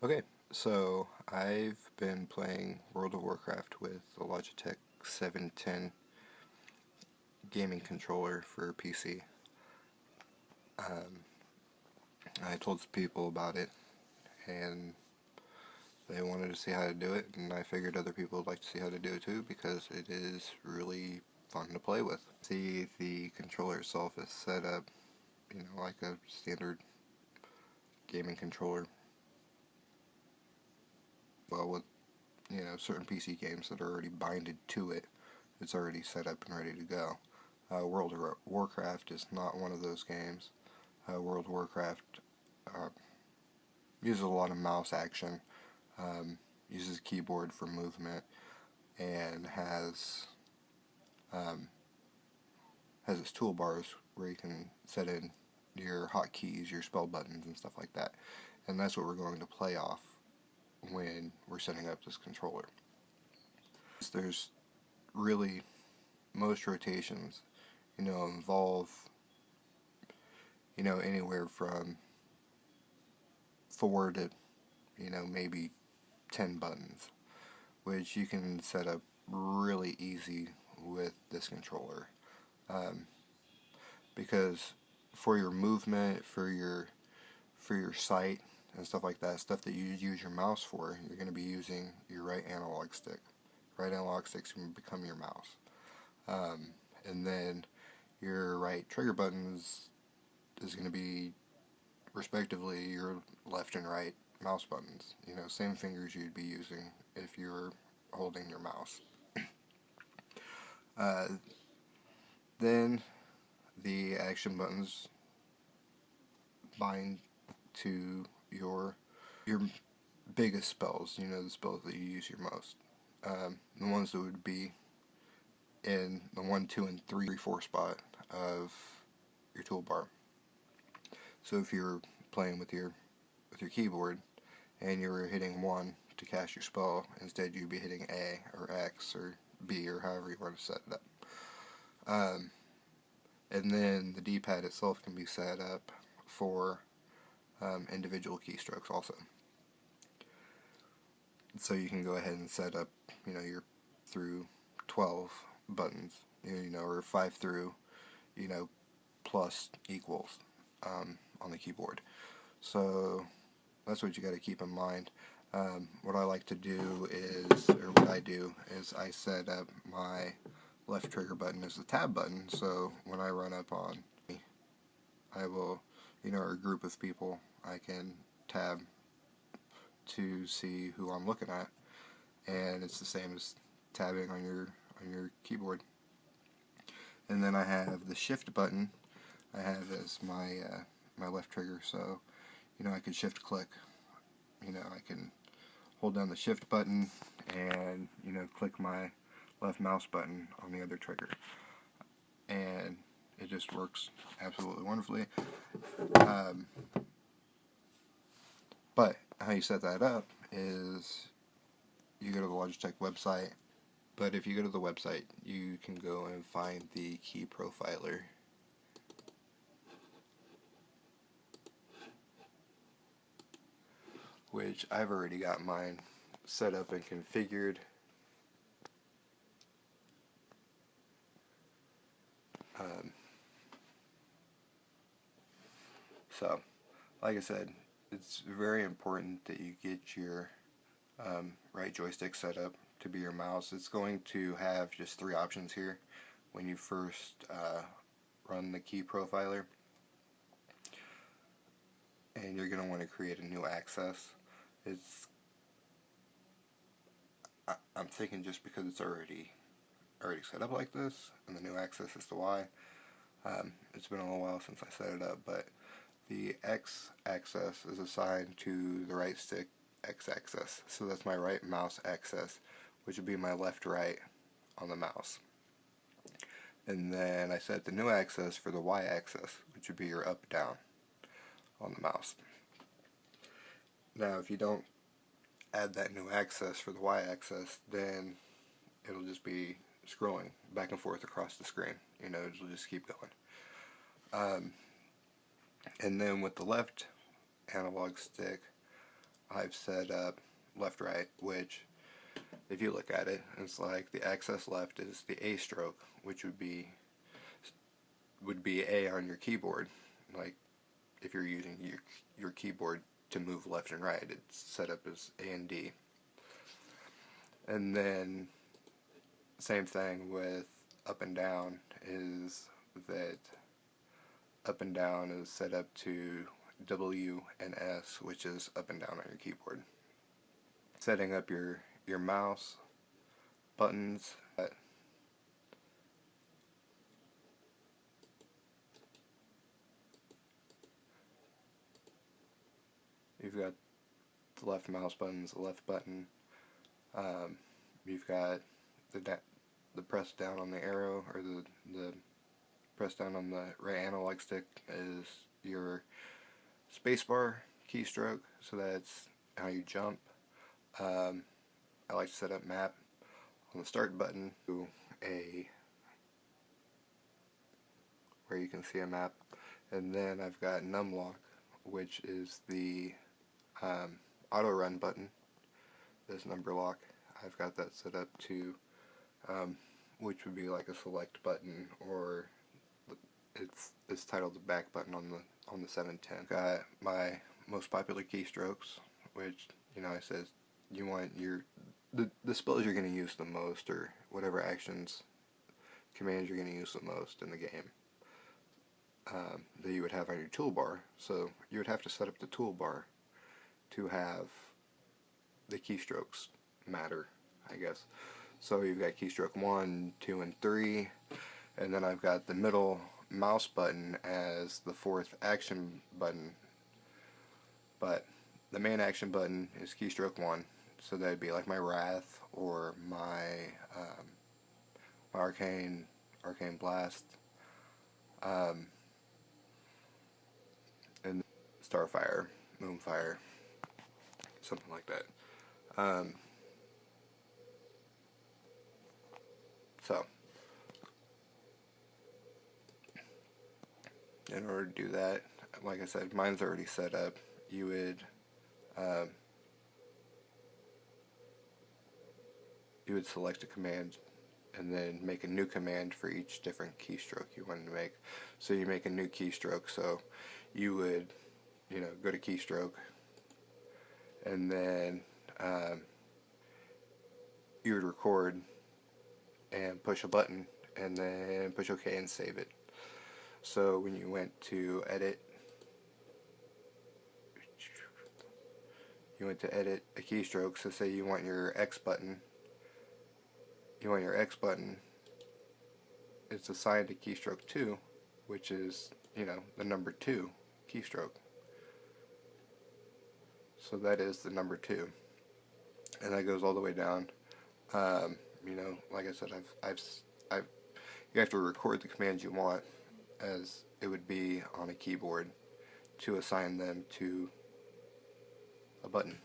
Okay, so I've been playing World of Warcraft with the Logitech 710 gaming controller for PC. I told some people about it, and they wanted to see how to do it, and I figured other people would like to see how to do it too, because it is really fun to play with. See, the controller itself is set up, like a standard gaming controller. Well, with, certain PC games that are already binded to it, it's already set up and ready to go. World of Warcraft is not one of those games. World of Warcraft uh, uses a lot of mouse action, uses keyboard for movement, and um, has its toolbars where you can set in your hotkeys, your spell buttons, and stuff like that. And that's what we're going to play off when we're setting up this controller. There's really most rotations, involve anywhere from 4 to maybe 10 buttons, which you can set up really easy with this controller, because for your movement, for your sight and stuff like that, stuff that you use your mouse for, you're going to be using your right analog stick. Right analog stick's going to become your mouse, and then your right trigger buttons is going to be respectively your left and right mouse buttons. Same fingers you'd be using if you were holding your mouse. Uh, then the action buttons bind to your biggest spells. The spells that you use your most. The ones that would be in the 1, 2, and 3, 4 spot of your toolbar. So if you're playing with your keyboard and you're hitting 1 to cast your spell, instead you'd be hitting A or X or B or however you want to set it up. And then the D-pad itself can be set up for individual keystrokes also. So you can go ahead and set up, your through 12 buttons, or 5 through, plus equals on the keyboard. So that's what you got to keep in mind. What I like to do is, or what I do is, I set up my left trigger button as the tab button, so when I run up on, I will, or a group of people, I can tab to see who I'm looking at, and it's the same as tabbing on your keyboard. And then I have the shift button I have as my my left trigger, so I can shift click. I can hold down the shift button and click my left mouse button on the other trigger, and it just works absolutely wonderfully. But how you set that up is you go to the Logitech website, but if you go to the website, you can go and find the key profiler. Which I've already got mine set up and configured. So, like I said, it's very important that you get your right joystick set up to be your mouse. It's going to have just 3 options here when you first run the key profiler, and you're going to want to create a new access. I'm thinking just because it's already set up like this, and the new access is the Y. It's been a little while since I set it up, but the X axis is assigned to the right stick X axis. So that's my right mouse axis, which would be my left-right on the mouse. And then I set the new axis for the Y axis, which would be your up-down on the mouse. Now, if you don't add that new axis for the Y axis, then it'll just be scrolling back and forth across the screen. It'll just keep going. And then with the left analog stick, I've set up left right, which if you look at it, it's like the access left is the A stroke, which would be A on your keyboard. Like if you're using your keyboard to move left and right, it's set up as A and D. And then same thing with up and down, is that up and down is set up to W and S, which is up and down on your keyboard. Setting up your mouse buttons. You've got the left mouse button's the left button. You've got the press down on the arrow, or the press down on the right analog stick is your spacebar keystroke, so that's how you jump. I like to set up map on the start button to where you can see a map, and then I've got numlock, which is the auto run button. This number lock, I've got that set up to which would be like a select button, or it's titled the back button on the 710. Got my most popular keystrokes, which, you know, I says you want the spells you're going to use the most, or whatever commands you're going to use the most in the game, that you would have on your toolbar. So you would have to set up the toolbar to have the keystrokes matter, I guess. So you've got keystroke 1, 2, and 3, and then I've got the middle mouse button as the fourth action button. But the main action button is keystroke 1, so that'd be like my Wrath, or my Arcane Blast, and Starfire, Moonfire, something like that. So in order to do that, like I said, mine's already set up. You would select a command and then make a new command for each different keystroke you wanted to make. So you make a new keystroke, so you would, you know, go to keystroke, and then you would record and push a button, and then push OK and save it. So when you went to edit a keystroke, so say you want your X button, it's assigned to keystroke 2, which is, you know, the number 2 keystroke. So that is the number 2, and that goes all the way down. You know, like I said, you have to record the commands you want as it would be on a keyboard to assign them to a button.